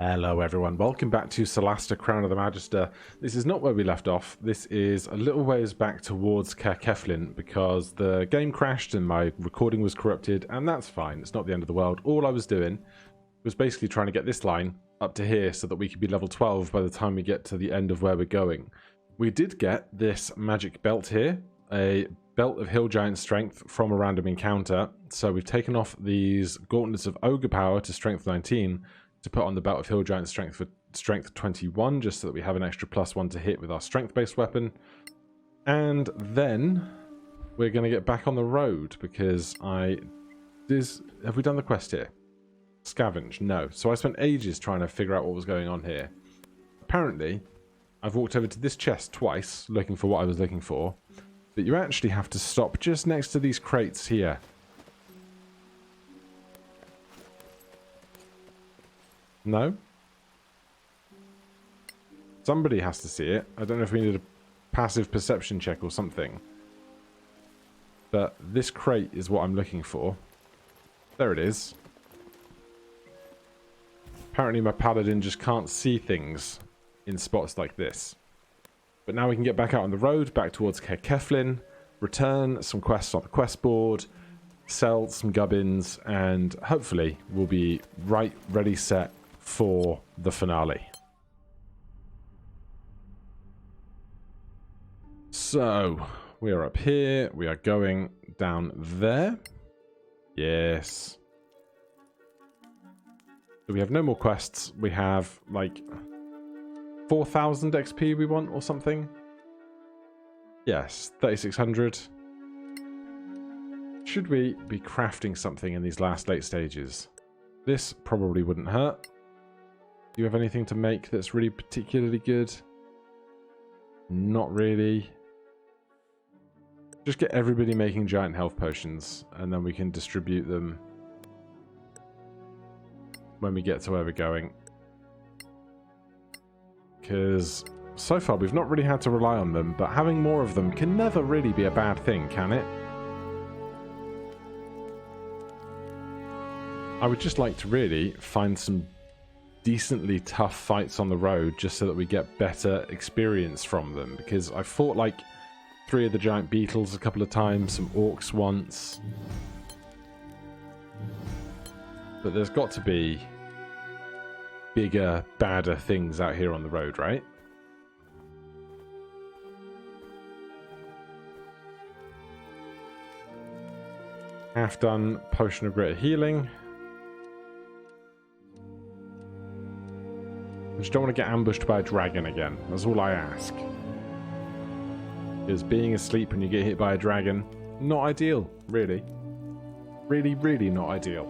Hello everyone, welcome back to Solasta Crown of the Magister. This is not where we left off. This is a little ways back towards Keflin because the game crashed and my recording was corrupted, and that's fine, it's not the end of the world. All I was doing was basically trying to get this line up to here so that we could be level 12 by the time we get to the end of where we're going. We did get this magic belt here, a belt of hill giant strength from a random encounter. So we've taken off these gauntlets of ogre power to strength 19 to put on the belt of hill giant strength for strength 21, just so that we have an extra +1 to hit with our strength based weapon. And then we're going to get back on the road because have we done the quest here? Scavenge? No. So I spent ages trying to figure out what was going on here. Apparently I've walked over to this chest twice looking for what I was looking for, but you actually have to stop just next to these crates here. No? Somebody has to see it. I don't know if we need a passive perception check or something. But this crate is what I'm looking for. There it is. Apparently my Paladin just can't see things in spots like this. But now we can get back out on the road, back towards Keflin, return some quests on the quest board, sell some gubbins, and hopefully we'll be ready, set for the finale. So, we are up here, we are going down there. Yes. So we have no more quests, we have like 4,000 XP we want or something. Yes, 3,600. Should we be crafting something in these last late stages? This probably wouldn't hurt. Do you have anything to make that's really particularly good? Not really. Just get everybody making giant health potions, and then we can distribute them when we get to where we're going. Because so far we've not really had to rely on them, but having more of them can never really be a bad thing, can it? I would just like to really find some decently tough fights on the road just so that we get better experience from them, because I fought like 3 of the giant beetles a couple of times, some orcs once, but there's got to be bigger, badder things out here on the road, right? Half done potion of greater healing. I just don't want to get ambushed by a dragon again. That's all I ask. Because being asleep when you get hit by a dragon, not ideal, really. Really, really not ideal.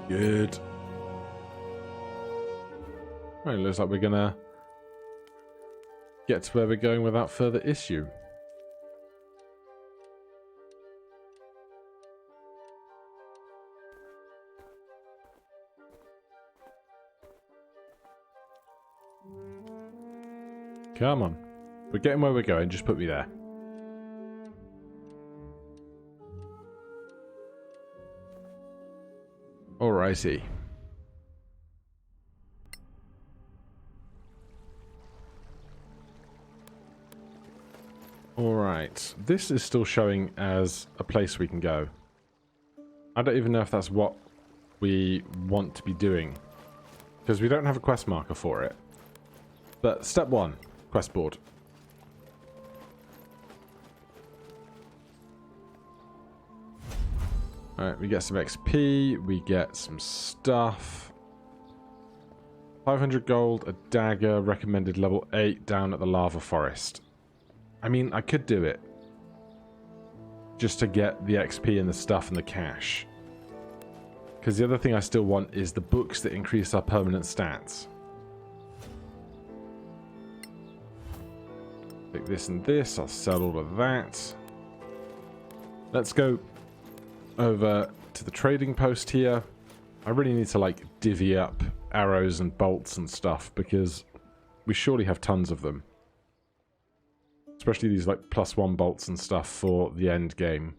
Good. Right, looks like we're gonna get to where we're going without further issue. Come on. We're getting where we're going, just put me there. Alrighty. Alright. This is still showing as a place we can go. I don't even know if that's what we want to be doing, because we don't have a quest marker for it. But step 1. Quest board. Alright, we get some XP, we get some stuff. 500 gold, a dagger, recommended level 8 down at the lava forest. I mean, I could do it just to get the XP and the stuff and the cash. Because the other thing I still want is the books that increase our permanent stats. Take this and this, I'll sell all of that. Let's go over to the trading post here. I really need to like divvy up arrows and bolts and stuff because we surely have tons of them. Especially these like +1 bolts and stuff for the end game.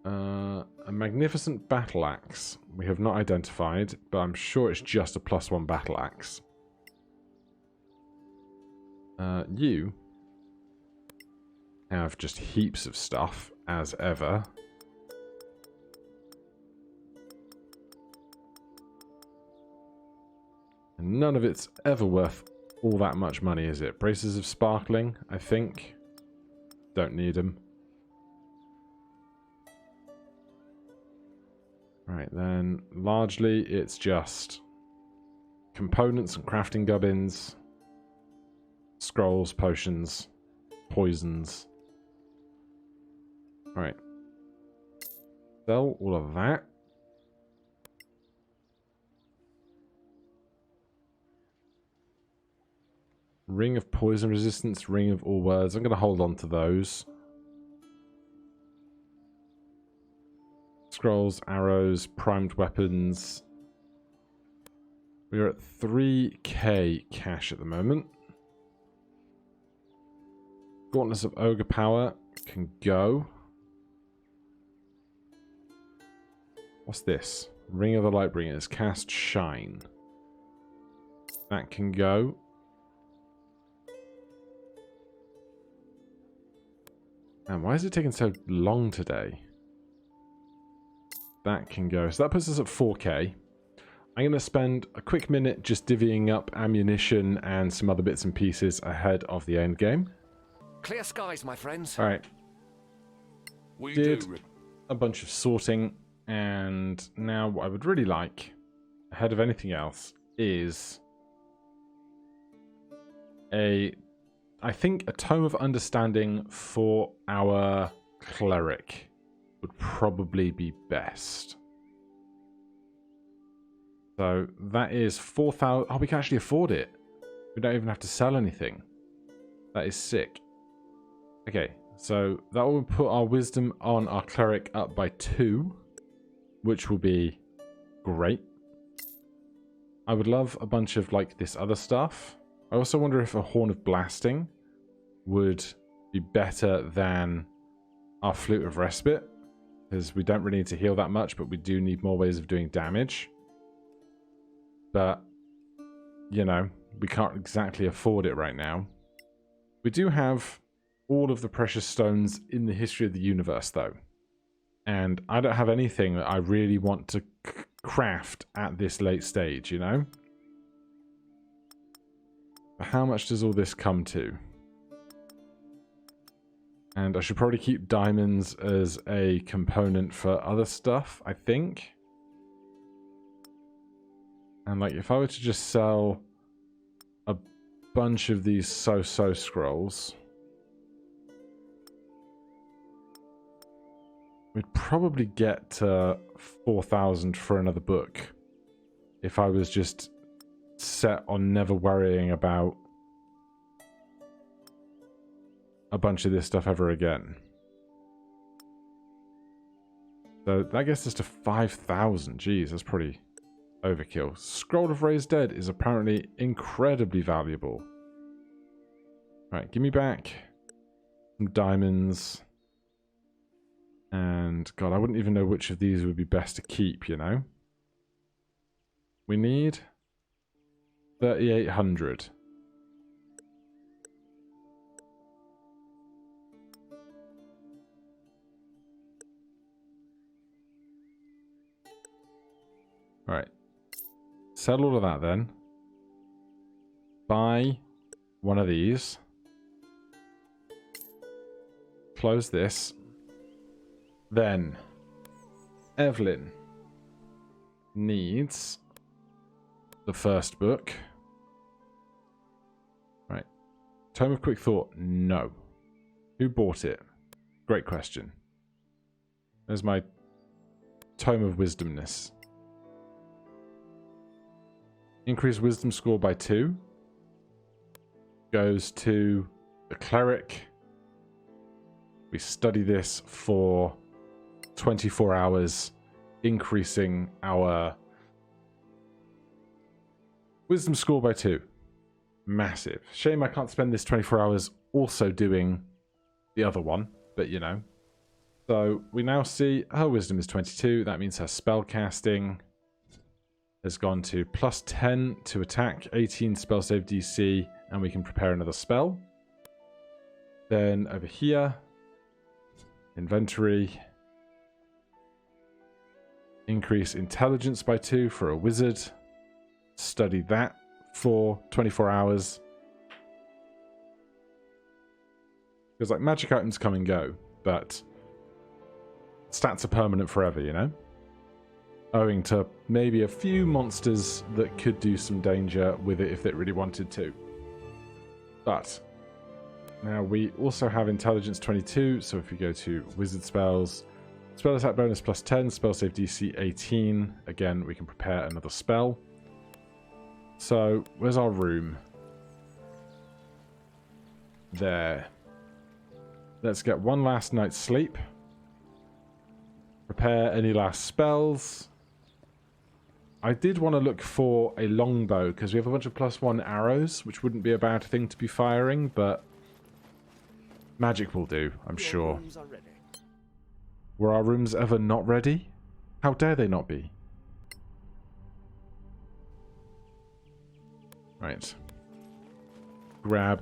A magnificent battle axe. We have not identified, but I'm sure it's just a +1 battle axe. You have just heaps of stuff, as ever. And none of it's ever worth all that much money, is it? Braces of sparkling, I think. Don't need them. Right, then largely it's just components and crafting gubbins, scrolls, potions, poisons. Right. Sell all of that. Ring of poison resistance, ring of all words. I'm going to hold on to those. Scrolls, arrows, primed weapons. We're at 3k cash at the moment. Gauntlets of Ogre Power can go. What's this? Ring of the Lightbringers. Cast Shine. That can go. And why is it taking so long today? That can go. So that puts us at 4k. I'm going to spend a quick minute just divvying up ammunition and some other bits and pieces ahead of the end game. Clear skies, my friends. All right. We Did do. a bunch of sorting, and now what I would really like, ahead of anything else, is I think a Tome of Understanding for our Cleric would probably be best. So that is 4,000. Oh, we can actually afford it. We don't even have to sell anything. That is sick. Okay, so that will put our wisdom on our Cleric up by 2, which will be great. I would love a bunch of like this other stuff. I also wonder if a Horn of Blasting would be better than our Flute of Respite, because we don't really need to heal that much, but we do need more ways of doing damage. But, you know, we can't exactly afford it right now. We do have all of the precious stones in the history of the universe, though. And I don't have anything that I really want to craft at this late stage, you know? But how much does all this come to? And I should probably keep diamonds as a component for other stuff, I think. And like, if I were to just sell a bunch of these so-so scrolls, we'd probably get to 4,000 for another book if I was just set on never worrying about a bunch of this stuff ever again. So that gets us to 5,000. Jeez, that's pretty overkill. Scroll of Raised Dead is apparently incredibly valuable. Right, give me back some diamonds. And, God, I wouldn't even know which of these would be best to keep, you know? We need 3,800. Right. Sell all of that then. Buy one of these. Close this. Then, Evelyn needs the first book. Right. Tome of Quick Thought, no. Who bought it? Great question. There's my Tome of Wisdomness. Increase wisdom score by 2. Goes to the Cleric. We study this for 24 hours, increasing our wisdom score by 2. Massive. Shame I can't spend this 24 hours also doing the other one, but you know. So we now see her wisdom is 22. That means her spell casting has gone to +10 to attack, 18 spell save DC, and we can prepare another spell. Then over here, inventory, increase intelligence by 2 for a wizard. Study that for 24 hours. Because like magic items come and go, but stats are permanent forever, you know? Owing to maybe a few monsters that could do some danger with it if they really wanted to. But now we also have intelligence 22, so if we go to wizard spells, spell attack bonus +10, spell save DC 18. Again, we can prepare another spell. So, where's our room? There. Let's get one last night's sleep. Prepare any last spells. I did want to look for a longbow, because we have a bunch of +1 arrows, which wouldn't be a bad thing to be firing, but magic will do, I'm sure. Were our rooms ever not ready? How dare they not be? Right. Grab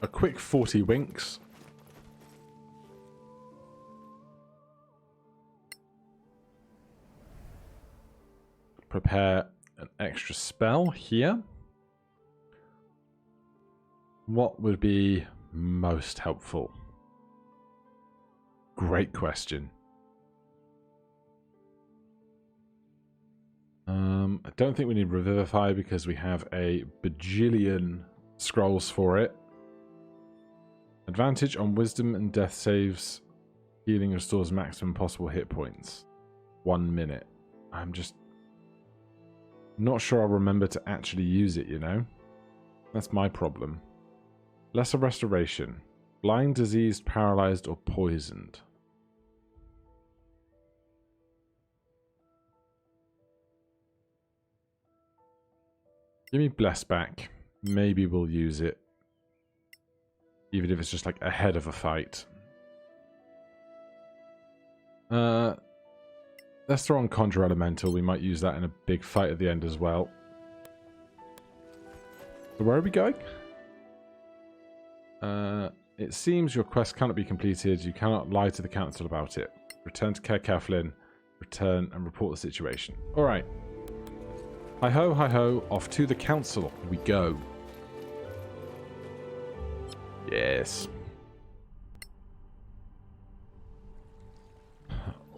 a quick 40 winks. Prepare an extra spell here. What would be most helpful? Great question. I don't think we need revivify because we have a bajillion scrolls for it. Advantage on wisdom and death saves. Healing restores maximum possible hit points. 1 minute. I'm just not sure I'll remember to actually use it, you know? That's my problem. Lesser restoration. Blind, diseased, paralyzed, or poisoned. Give me bless back. Maybe we'll use it. Even if it's just like ahead of a fight. Let's throw on Conjure Elemental. We might use that in a big fight at the end as well. So where are we going? It seems your quest cannot be completed. You cannot lie to the council about it. Return to Caer Ceflin. Return and report the situation. Alright. Hi-ho, off to the council we go. Yes.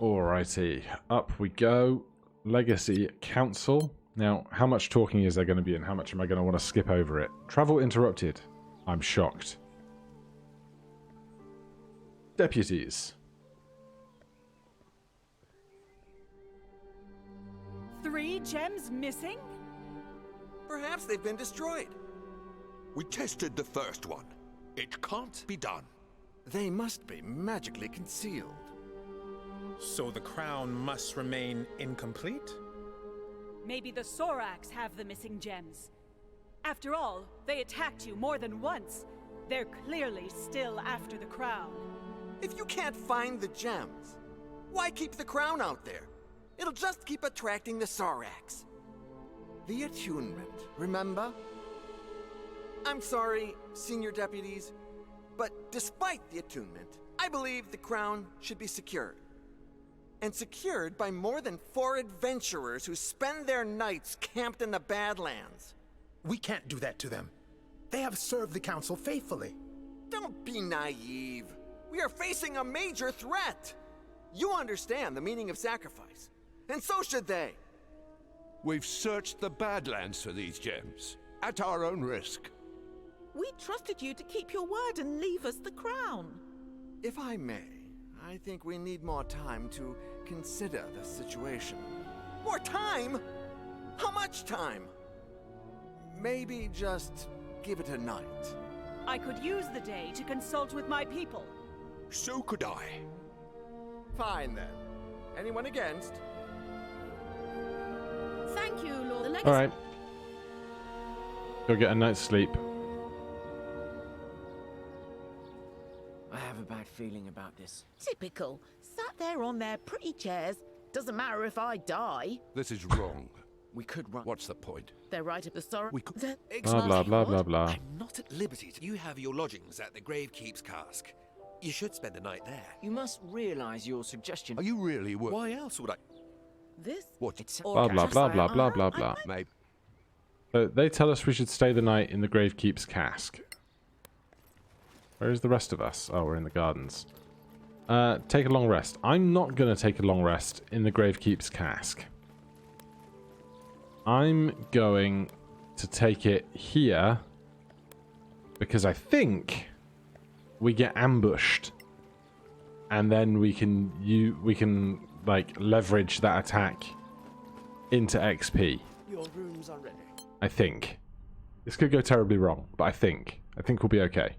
Alrighty, up we go. Legacy Council. Now, how much talking is there going to be and how much am I going to want to skip over it? Travel interrupted. I'm shocked. Deputies. 3 gems missing? Perhaps they've been destroyed. We tested the first one. It can't be done. They must be magically concealed. So the crown must remain incomplete? Maybe the Sorax have the missing gems. After all, they attacked you more than once. They're clearly still after the crown. If you can't find the gems, why keep the crown out there? It'll just keep attracting the Sorax. The attunement, remember? I'm sorry, senior deputies, but despite the attunement, I believe the crown should be secured. And secured by more than 4 adventurers who spend their nights camped in the Badlands. We can't do that to them. They have served the council faithfully. Don't be naive. We are facing a major threat. You understand the meaning of sacrifice, and so should they. We've searched the Badlands for these gems, at our own risk. We trusted you to keep your word and leave us the crown. If I may, I think we need more time to consider the situation. More time? How much time? Maybe just give it a night. I could use the day to consult with my people. So could I. Fine then. Anyone against? Thank you, Lord. The legacy. Alright. Go get a night's sleep. I have a bad feeling about this. Typical. Sat there on their pretty chairs. Doesn't matter if I die. This is wrong. We could run. What's the point? They're right at the sorrow. We could. Blah, blah, blah, blah, blah. I'm not at liberty to. You have your lodgings at the Gravekeep's Cask. You should spend the night there. You must realize your suggestion. Are you really Why else would I? This? What? It's Blah, blah, blah, blah, blah, blah, blah. Maybe. So they tell us we should stay the night in the Gravekeep's Cask. Where is the rest of us? Oh, we're in the gardens. Take a long rest. I'm not going to take a long rest in the Gravekeep's Cask. I'm going to take it here because I think we get ambushed, and then we can like leverage that attack into XP. Your rooms are ready. I think this could go terribly wrong, but I think we'll be okay.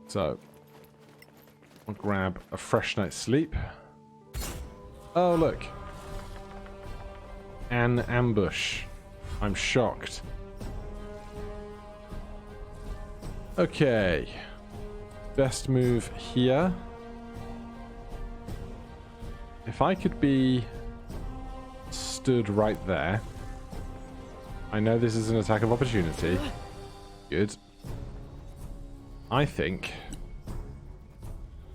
So I'll grab a fresh night's sleep. Oh, look. An ambush. I'm shocked. Okay. Best move here. If I could be stood right there. I know this is an attack of opportunity. Good. I think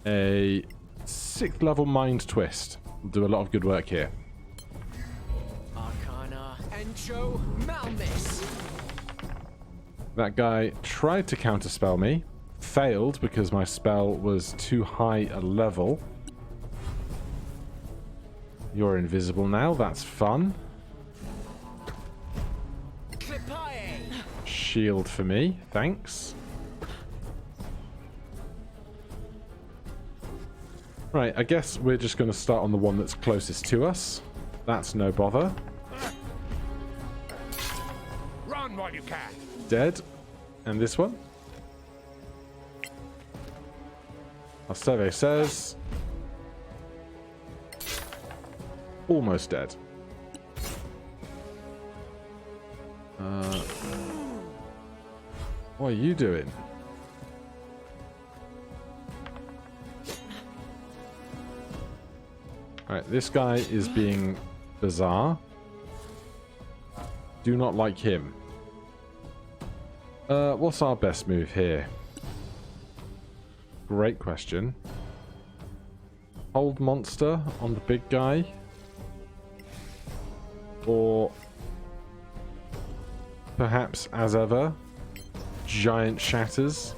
a 6th level mind twist will do a lot of good work here. Arcana. Encho Malmis. That guy tried to counterspell me. Failed because my spell was too high a level. You're invisible now. That's fun. Clipae. Shield for me. Thanks. Right, I guess we're just going to start on the one that's closest to us. That's no bother. Run while you can. Dead. And this one? Our survey says... almost dead. What are you doing? Alright, this guy is being bizarre. Do not like him. What's our best move here? Great question. Hold monster on the big guy. Or perhaps, as ever, giant shatters.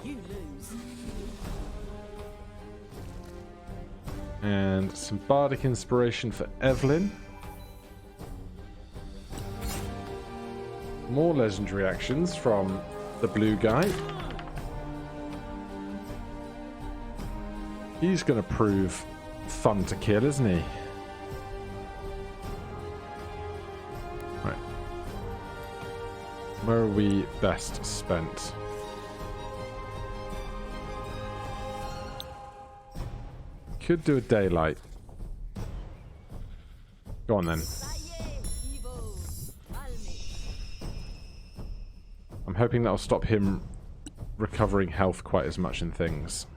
You lose. And some bardic inspiration for Evelyn. More legendary actions from the blue guy. He's going to prove fun to kill, isn't he? Right. Where are we best spent? Could do a daylight. Go on then. I'm hoping that'll stop him recovering health quite as much in things.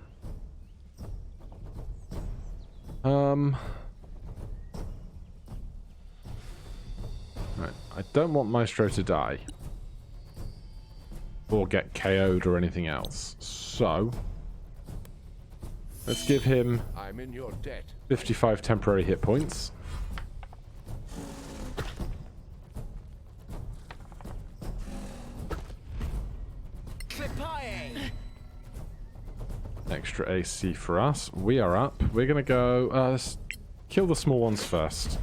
Right. I don't want Maestro to die. Or get KO'd or anything else. So... let's give him I'm in your debt. 55 temporary hit points. Extra AC for us. We are up. We're going to go... let's kill the small ones first.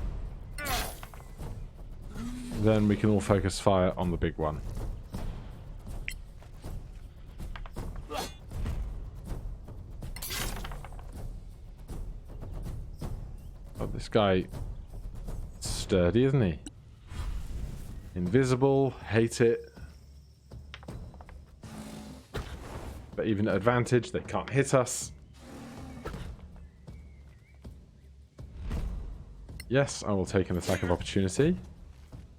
Then we can all focus fire on the big one. Oh, this guy... sturdy, isn't he? Invisible. Hate it. But even at advantage, they can't hit us. Yes, I will take an attack of opportunity.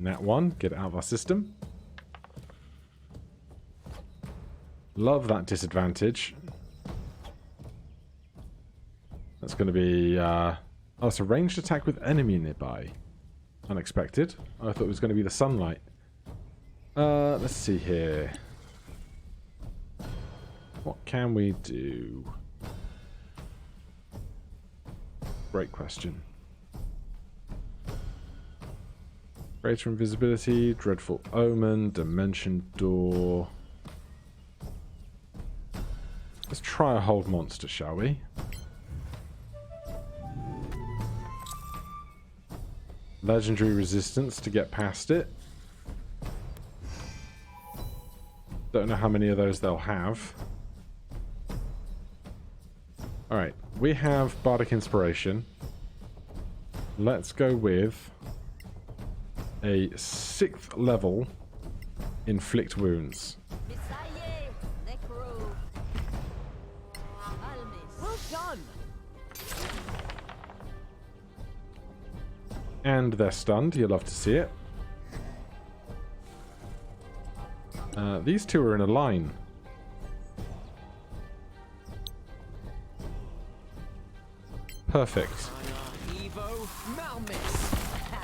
Nat 1, get it out of our system. Love that disadvantage. That's going to be... oh, it's a ranged attack with enemy nearby. Unexpected. I thought it was going to be the sunlight. Let's see here. What can we do? Great question. Greater invisibility, dreadful omen, dimension door. Let's try a hold monster, shall we? Legendary resistance to get past it. Don't know how many of those they'll have. Alright, we have Bardic Inspiration. Let's go with a 6th level Inflict Wounds. Well done. And they're stunned. You'll love to see it. These two are in a line. Perfect. Evo Malmis.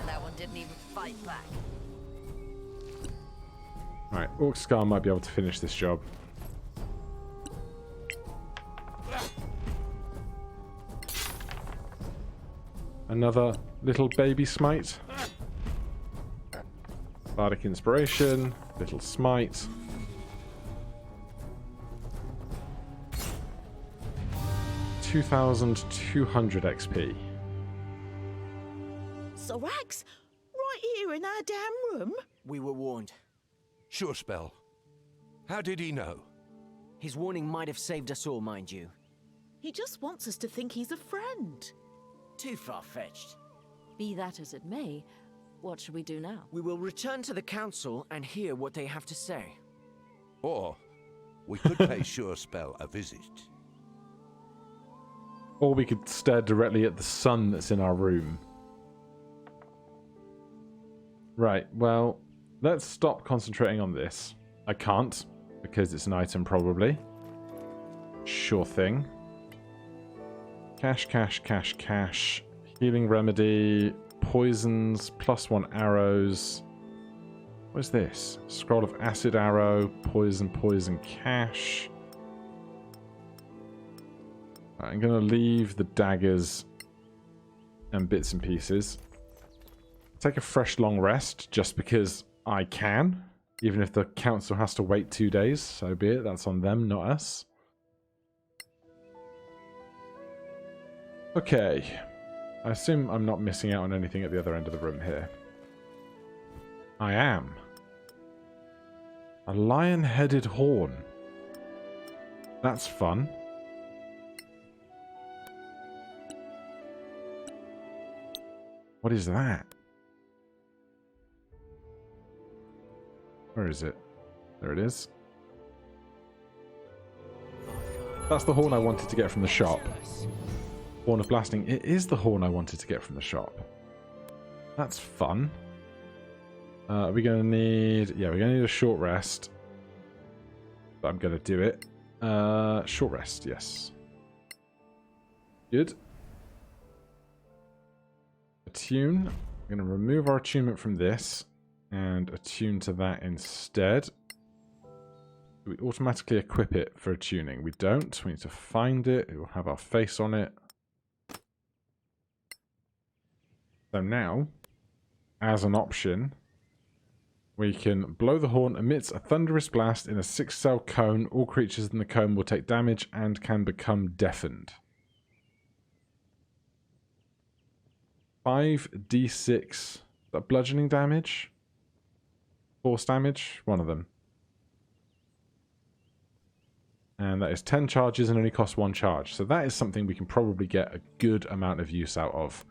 That one didn't even fight back. Alright, Orc Scar might be able to finish this job. Another little baby smite. Bardic Inspiration. Little smite. $2,200 XP. Sorax? Right here in our damn room? We were warned. Sure spell. How did he know? His warning might have saved us all, mind you. He just wants us to think he's a friend. Too far-fetched. Be that as it may, what should we do now? We will return to the council and hear what they have to say. Or we could pay Sure Spell a visit. Or we could stare directly at the sun that's in our room. Right, well, let's stop concentrating on this. I can't, because it's an item probably. Sure thing. Cash, cash, cash, cash. Healing remedy. Poisons. +1 arrows. What is this? Scroll of acid arrow. Poison, poison, cash. Right, I'm going to leave the daggers and bits and pieces. Take a fresh long rest just because I can. Even if the council has to wait 2 days, so be it. That's on them, not us. Okay. I assume I'm not missing out on anything at the other end of the room here. I am. A lion-headed horn. That's fun. What is that? Where is it? There it is. That's the horn I wanted to get from the shop. Horn of Blasting. It is the horn I wanted to get from the shop. That's fun. Are we going to need... Yeah, we're going to need a short rest. But I'm going to do it. Short rest, yes. Good. Attune. I'm going to remove our attunement from this and attune to that instead. Do we automatically equip it for attuning? We don't. We need to find it. It will have our face on it. So now, as an option, we can blow the horn, emits a thunderous blast in a 6-cell cone. All creatures in the cone will take damage and can become deafened. 5d6. Is that bludgeoning damage? Force damage? One of them. And that is 10 charges and only costs 1 charge. So that is something we can probably get a good amount of use out of.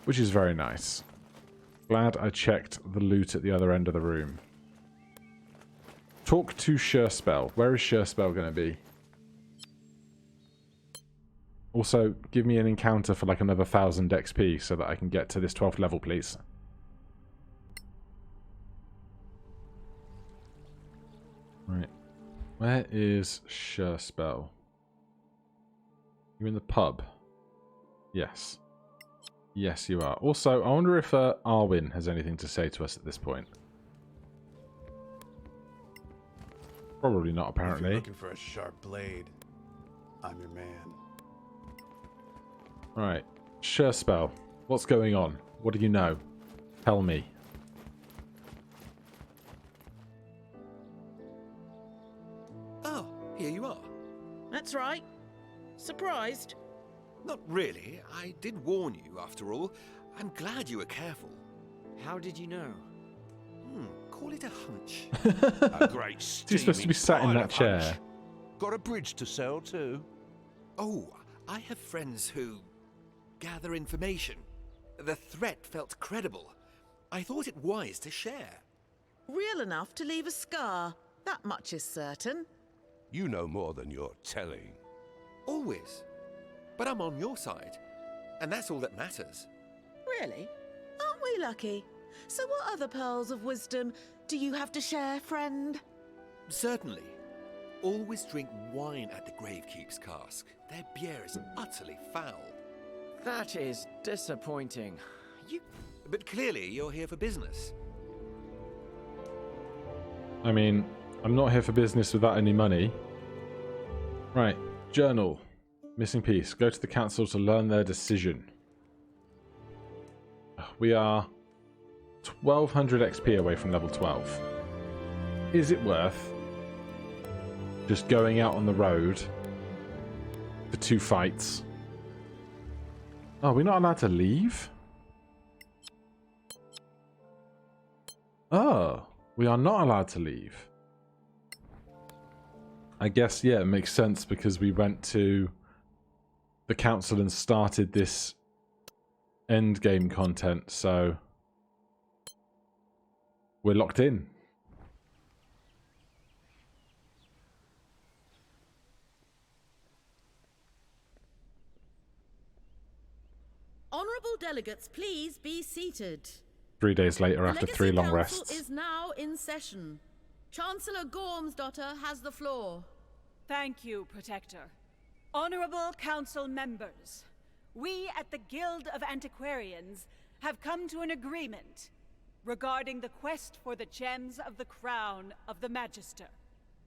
Which is very nice. Glad I checked the loot at the other end of the room. Talk to Sure Spell. Where is Sure Spell going to be? Also, give me an encounter for like another 1000 XP so that I can get to this 12th level, please. Right. Where is Sure Spell? You're in the pub. Yes. Yes, you are. Also, I wonder if Arwen has anything to say to us at this point. Probably not, If apparently. you're looking for a sharp blade, I'm your man. Right. Sure Spell. What's going on? What do you know? Tell me. Oh, here you are. That's right. Surprised? Not really. I did warn you, after all. I'm glad you were careful. How did you know? Call it a hunch. A great steaming He's supposed to be sat in pile that of chair. hunch. Got a bridge to sell too? Oh, I have friends who gather information. The threat felt credible. I thought it wise to share. Real enough to leave a scar. That much is certain. You know more than you're telling. Always. But I'm on your side. And that's all that matters. Really? Aren't we lucky? So what other pearls of wisdom do you have to share, friend? Certainly. Always drink wine at the Gravekeep's cask. Their beer is utterly foul. That is disappointing. But clearly you're here for business. I mean, I'm not here for business without any money. Right. Journal. Missing piece. Go to the council to learn their decision. We are 1200 XP away from level 12. Is it worth just going out on the road for 2 fights? Oh, we're not allowed to leave? Oh, we are not allowed to leave. I guess, yeah, it makes sense because we went to the council and started this end game content, so we're locked in. Honourable delegates, please be seated. 3 days later, The after Legacy 3 long Council rests. is now in session. Chancellor Gormsdotter has the floor. Thank you, Protector. Honorable Council members, we at the Guild of Antiquarians have come to an agreement regarding the quest for the gems of the crown of the Magister.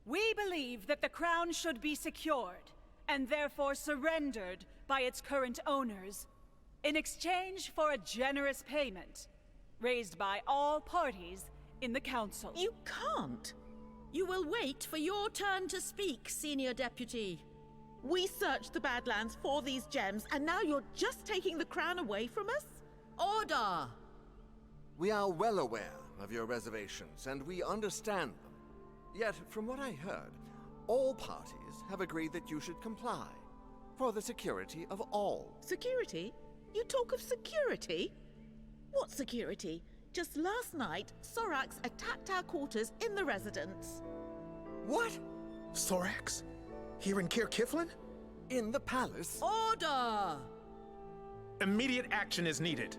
We believe that the crown should be secured, and therefore surrendered by its current owners, in exchange for a generous payment, raised by all parties in the Council. You can't. You will wait for your turn to speak, Senior Deputy. We searched the Badlands for these gems, and now you're just taking the crown away from us? Order! We are well aware of your reservations, and we understand them. Yet, from what I heard, all parties have agreed that you should comply, for the security of all. Security? You talk of security? What security? Just last night, Sorax attacked our quarters in the residence. What? Sorax? Here in Caer Kiflin? In the palace? Order! Immediate action is needed.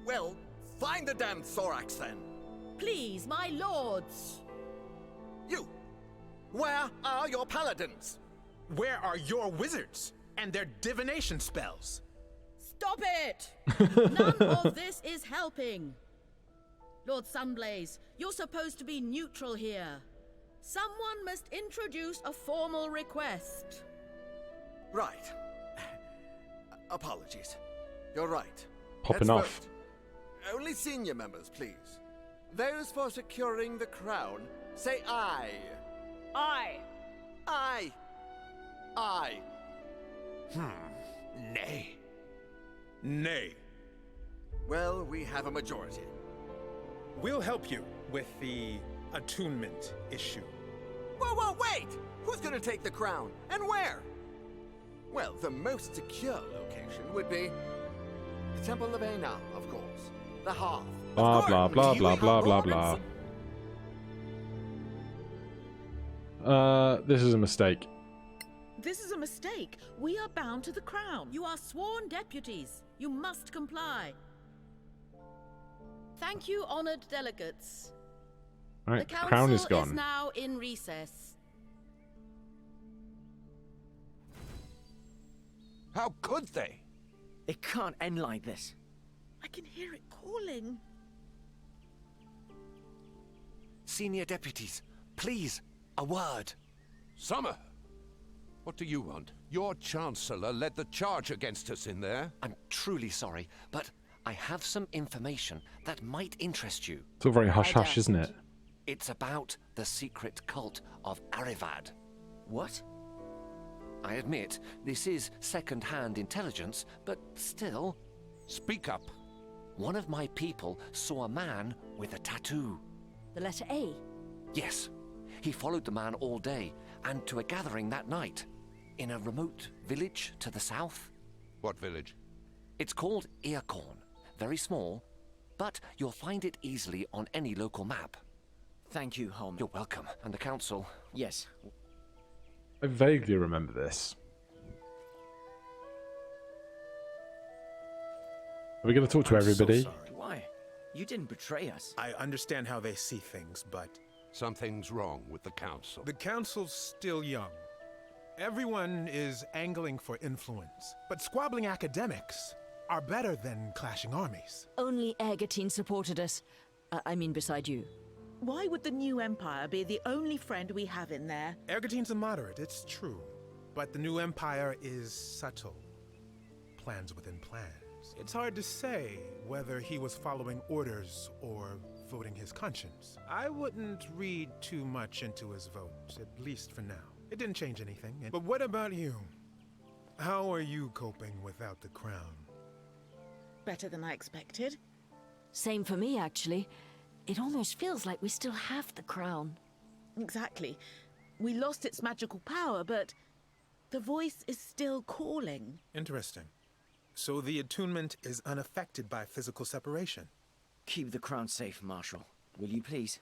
Well, find the damned Sorax then. Please, my lords. You! Where are your paladins? Where are your wizards and their divination spells? Stop it! None of this is helping. Lord Sunblaze, you're supposed to be neutral here. Someone must introduce a formal request. Right. Apologies. You're right. Popping Let's off. vote. Only senior members, please. Those for securing the crown, say aye. Aye. Aye. Aye. Nay. Nay. Well, we have a majority. We'll help you with the attunement issue. Whoa, wait! Who's gonna take the crown? And where? Well, the most secure location would be the Temple of Aina, of course. The Hearth. Blah, blah, blah, blah, blah, blah, blah. This is a mistake. This is a mistake. We are bound to the crown. You are sworn deputies. You must comply. Thank you, honored delegates. Alright, The crown council is gone. now in recess. How could they? It can't end like this. I can hear it calling. Senior deputies, please, a word. Summer! What do you want? Your Chancellor led the charge against us in there. I'm truly sorry, but I have some information that might interest you. It's all very hush-hush, isn't it? It's about the secret cult of Arivad. What? I admit, this is second-hand intelligence, but still... Speak up. One of my people saw a man with a tattoo. The letter A? Yes. He followed the man all day, and to a gathering that night, in a remote village to the south. What village? It's called Earcorn. Very small, but you'll find it easily on any local map. Thank you, Holman. You're welcome. And the council? Yes. I vaguely remember this. Are we going to talk to everybody? So sorry. Why? You didn't betray us. I understand how they see things, but... Something's wrong with the council. The council's still young. Everyone is angling for influence, but squabbling academics are better than clashing armies. Only Ergatine supported us. I mean, beside you. Why would the new Empire be the only friend we have in there? Ergatine's a moderate, it's true. But the new Empire is subtle. Plans within plans. It's hard to say whether he was following orders or voting his conscience. I wouldn't read too much into his vote, at least for now. It didn't change anything. But what about you? How are you coping without the crown? Better than I expected. Same for me, actually. It almost feels like we still have the crown. Exactly. We lost its magical power, but the voice is still calling. Interesting. So the attunement is unaffected by physical separation? Keep the crown safe, Marshal. Will you please?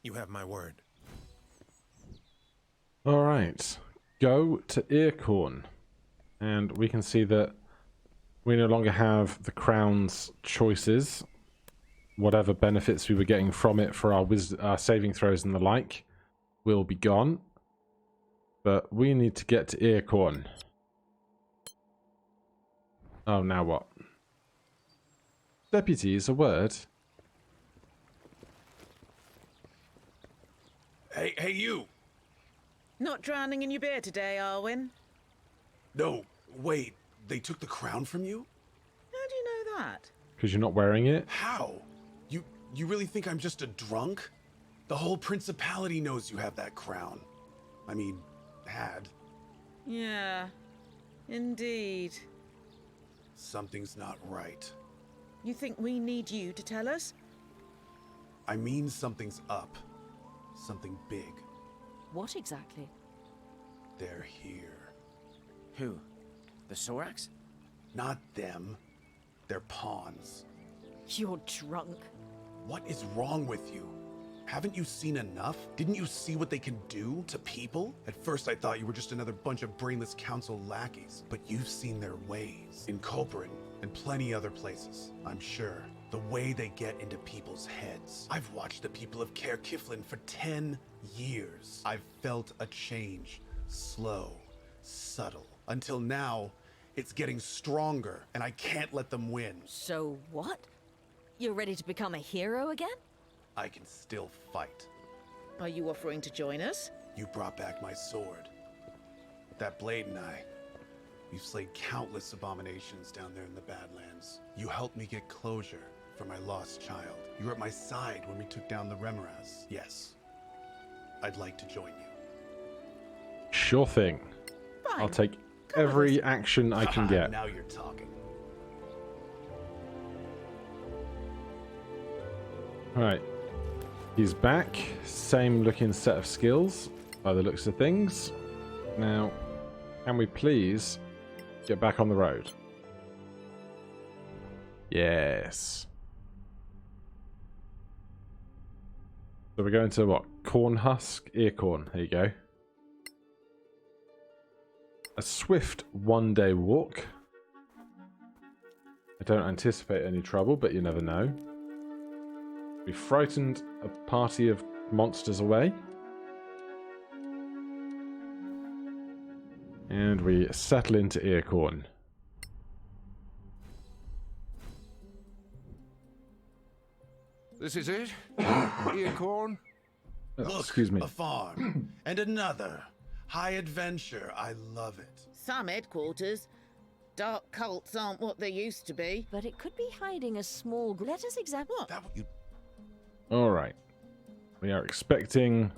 You have my word. Alright. Go to Earcorn. And we can see that we no longer have the crown's choices. Whatever benefits we were getting from it for our saving throws and the like will be gone. But we need to get to Earcorn. Oh, now what? Deputies, a word. Hey, you! Not drowning in your beer today, Arwen? No, wait. They took the crown from you? How do you know that? Because you're not wearing it? How? You really think I'm just a drunk? The whole principality knows you have that crown. I mean, had. Yeah, indeed. Something's not right. You think we need you to tell us? I mean something's up. Something big. What exactly? They're here. Who? The Sorax? Not them. They're pawns. You're drunk. What is wrong with you? Haven't you seen enough? Didn't you see what they can do to people? At first I thought you were just another bunch of brainless council lackeys, but you've seen their ways. In Coperin and plenty other places, I'm sure. The way they get into people's heads. I've watched the people of Caer Kiflin for 10 years. I've felt a change. Slow, subtle. Until now, it's getting stronger, and I can't let them win. So what? You're ready to become a hero again? I can still fight. Are you offering to join us? You brought back my sword. That blade and I, we've slayed countless abominations down there in the Badlands. You helped me get closure for my lost child. You were at my side when we took down the Remoras. Yes, I'd like to join you. Sure thing. Fine. I'll take every action I can get. Now you're talking. Alright. He's back. Same looking set of skills by the looks of things. Now, can we please get back on the road? Yes. So we're going to what? Cornhusk? Earcorn. There you go. A swift one-day walk. I don't anticipate any trouble, but you never know. We frightened a party of monsters away. And we settle into Earcorn. This is it? Ear corn? Look, excuse me. a farm. And another. High adventure. I love it. Some headquarters. Dark cults aren't what they used to be. But it could be hiding a small... Let us examine... What? That you... Alright. We are expecting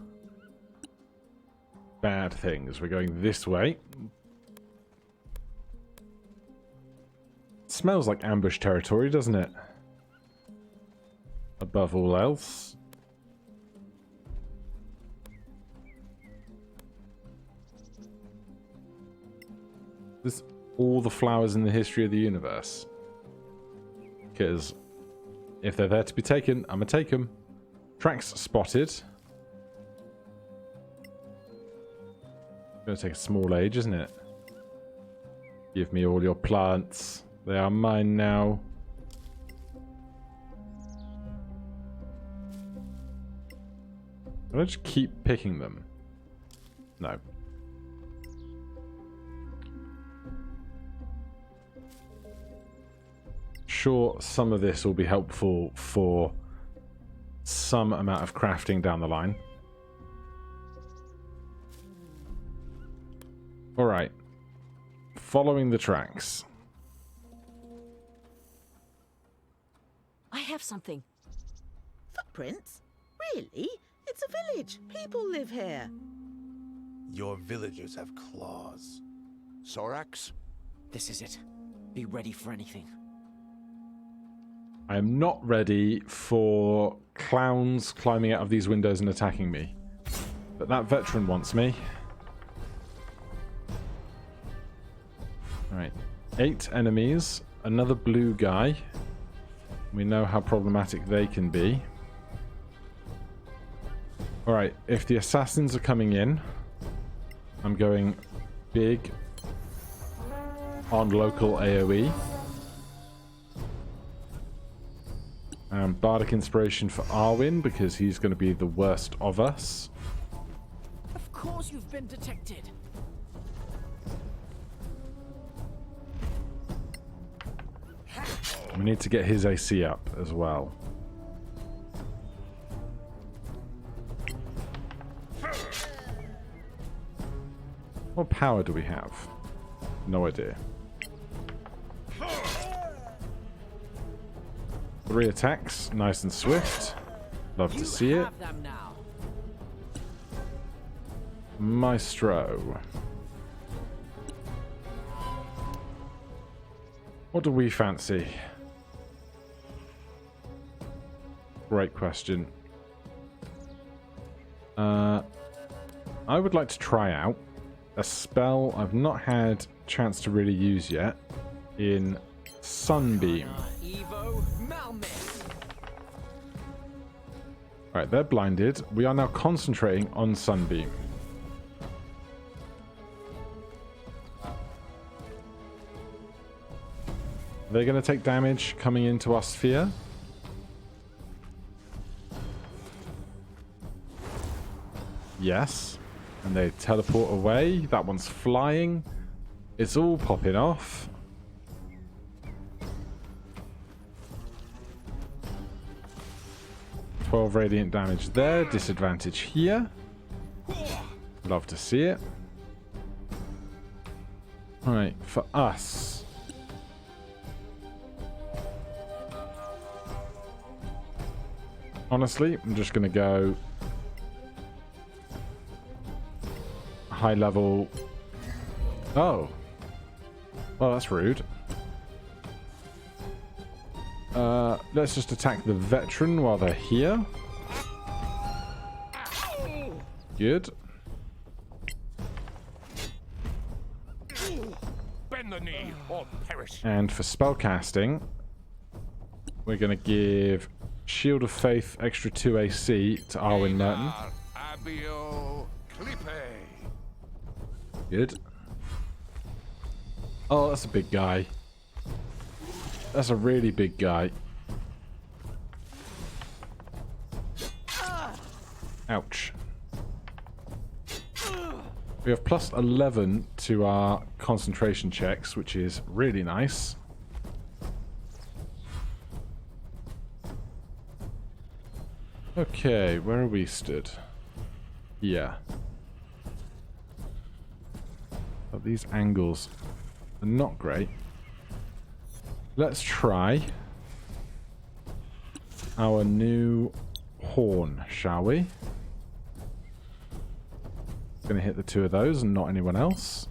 bad things. We're going this way. It smells like ambush territory, doesn't it? Above all else. There's all the flowers in the history of the universe. Because if they're there to be taken, I'm gonna take them. Tracks spotted. Gonna take a small age, isn't it? Give me all your plants. They are mine now. Can I just keep picking them? No. Sure, some of this will be helpful for some amount of crafting down the line. Alright. Following the tracks. I have something. Footprints? Really? It's a village. People live here. Your villagers have claws. Sorax? This is it. Be ready for anything. I am not ready for clowns climbing out of these windows and attacking me. But that veteran wants me. Alright. 8 enemies. Another blue guy. We know how problematic they can be. Alright, if the assassins are coming in, I'm going big on local AoE. Bardic Inspiration for Arwen, because he's going to be the worst of us. Of course you've been detected. We need to get his AC up as well. What power do we have? No idea. 3 attacks, nice and swift. Love to see it. Maestro. What do we fancy? Great question. I would like to try out a spell I've not had chance to really use yet in Sunbeam. Right, they're blinded. We are now concentrating on Sunbeam. They're going to take damage coming into our sphere. Yes. And they teleport away. That one's flying. It's all popping off. $12 radiant damage there. Disadvantage here. Love to see it. Alright, for us. Honestly, I'm just going to go high level. Oh. Well, that's rude. Let's just attack the veteran while they're here. Good. Bend the knee or perish. And for spellcasting, we're going to give Shield of Faith extra 2 AC to Arwen Merton. Good. Oh, that's a big guy. That's a really big guy. Ouch. We have plus 11 to our concentration checks, which is really nice. Okay, where are we stood? Yeah. But these angles are not great. Let's try our new horn, shall we? Gonna hit the two of those and not anyone else.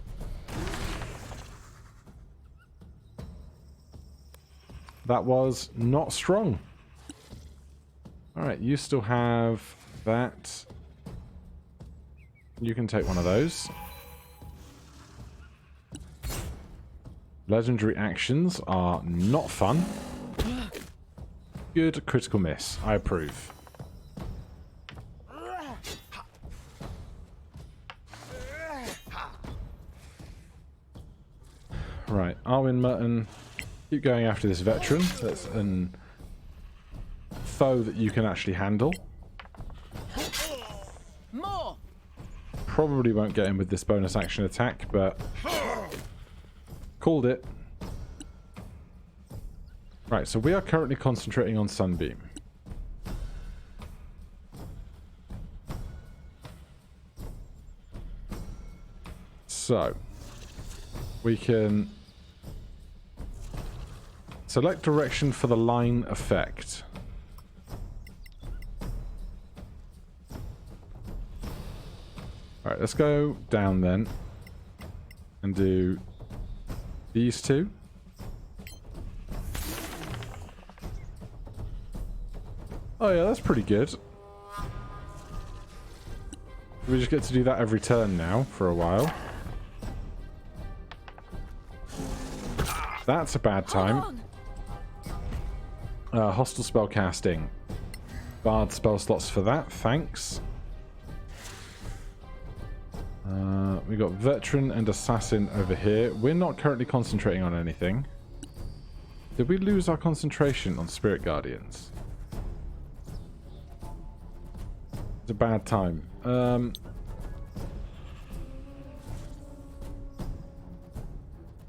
That was not strong. Alright, you still have that. You can take one of those. Legendary actions are not fun. Good critical miss. I approve. Right, Arwen Merton, keep going after this veteran. That's an foe that you can actually handle. More. Probably won't get him with this bonus action attack, but called it. Right, so we are currently concentrating on Sunbeam. So we can select direction for the line effect. Alright, let's go down then and do these two. Oh yeah, that's pretty good. We just get to do that every turn now for a while. That's a bad time. Hostile spell casting. Bard spell slots for that, thanks. We got veteran and assassin over here. We're not currently concentrating on anything. Did we lose our concentration on spirit guardians? It's a bad time.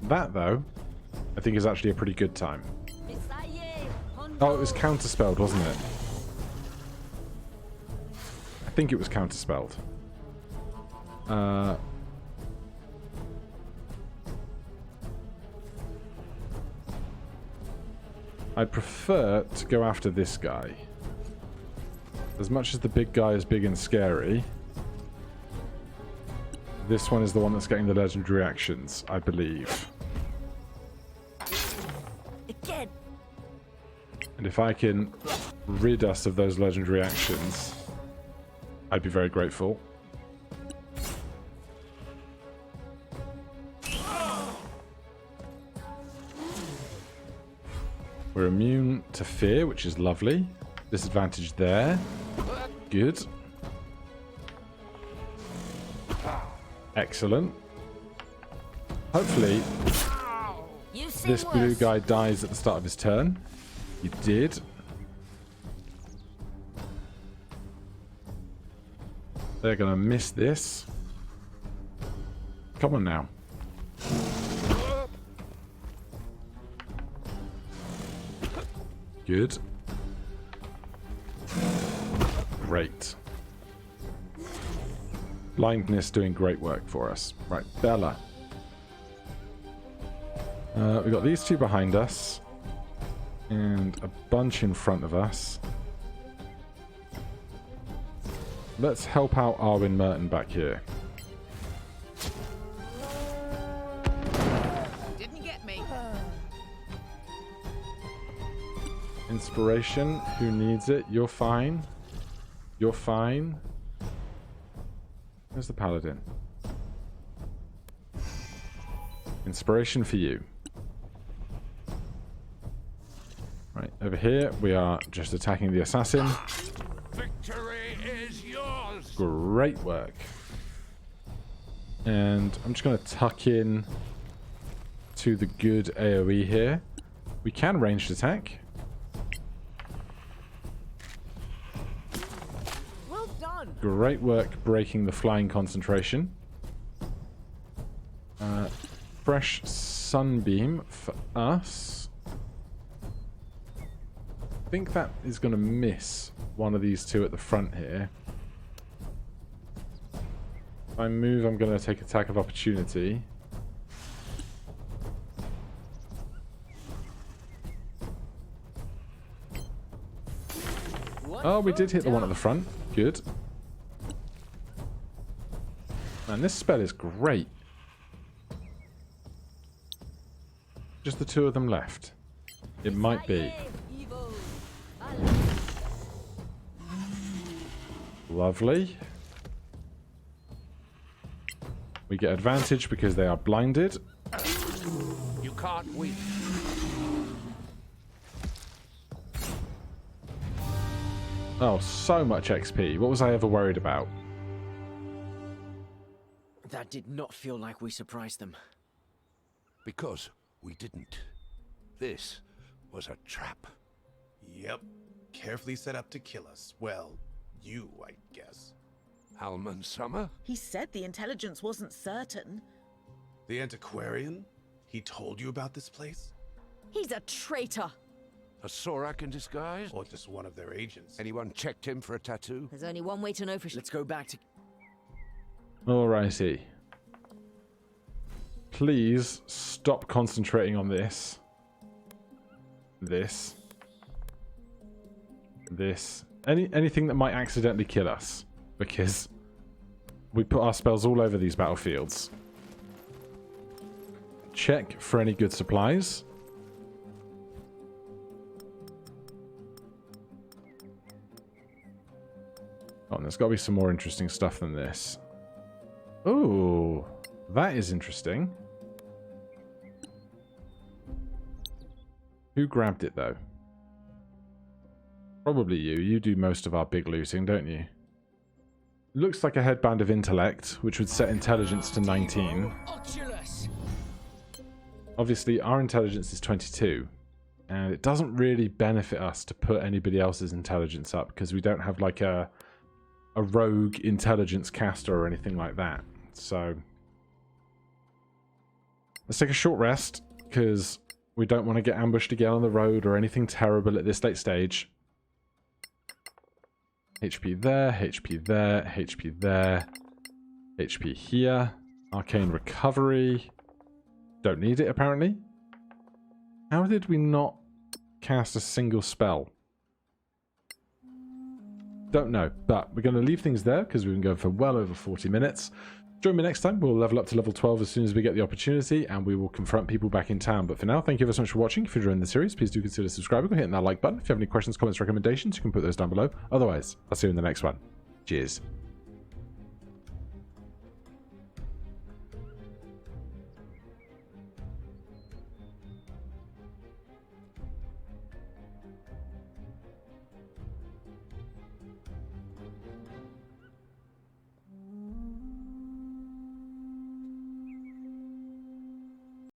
That though, I think is actually a pretty good time. Oh, it was counterspelled, wasn't it? I think it was counterspelled. I'd prefer to go after this guy. As much as the big guy is big and scary, this one is the one that's getting the legendary actions, I believe. Again. And if I can rid us of those legendary actions, I'd be very grateful. We're immune to fear, which is lovely. Disadvantage there. Good. Excellent. Hopefully, this blue guy dies at the start of his turn. He did. They're going to miss this. Come on now. Good. Great. Blindness doing great work for us. Right, Bella. We've got these two behind us. And a bunch in front of us. Let's help out Arwen Merton back here. Didn't get me. Inspiration. Who needs it? You're fine. You're fine. Where's the Paladin? Inspiration for you. Right, over here we are just attacking the assassin. Victory is yours. Great work. And I'm just going to tuck in to the good AoE here. We can ranged attack. Well done. Great work breaking the flying concentration. Fresh sunbeam for us. I think that is going to miss one of these two at the front here. If I move, I'm going to take attack of opportunity. Oh, we did hit the one at the front. Good. Man, this spell is great. Just the two of them left. It might be. Lovely. We get advantage because they are blinded. You can't win. Oh, so much XP. What was I ever worried about? That did not feel like we surprised them. Because we didn't. This was a trap. Yep. Carefully set up to kill us. Well, you, I guess. Halman Summer? He said the intelligence wasn't certain. The antiquarian? He told you about this place? He's a traitor. A Sorak in disguise? Or just one of their agents? Anyone checked him for a tattoo? There's only one way to know for sure. Let's go back to... Alrighty. Please stop concentrating on this. This. Anything that might accidentally kill us. Because we put our spells all over these battlefields. Check for any good supplies. Oh, and there's got to be some more interesting stuff than this. Oh, that is interesting. Who grabbed it, though? Probably you. You do most of our big looting, don't you? Looks like a headband of intellect, which would set intelligence to 19. Obviously, our intelligence is 22. And it doesn't really benefit us to put anybody else's intelligence up, because we don't have like a rogue intelligence caster or anything like that. So let's take a short rest, because we don't want to get ambushed again on the road or anything terrible at this late stage. HP there, HP there, HP there, HP here. Arcane recovery. Don't need it, apparently. How did we not cast a single spell? Don't know, but we're going to leave things there because we've been going for well over 40 minutes. Join me next time. We'll level up to level 12 as soon as we get the opportunity, and we will confront people back in town. But for now, thank you very much for watching. If you're enjoying the series, please do consider subscribing or hitting that like button. If you have any questions, comments, recommendations, you can put those down below. Otherwise, I'll see you in the next one. Cheers.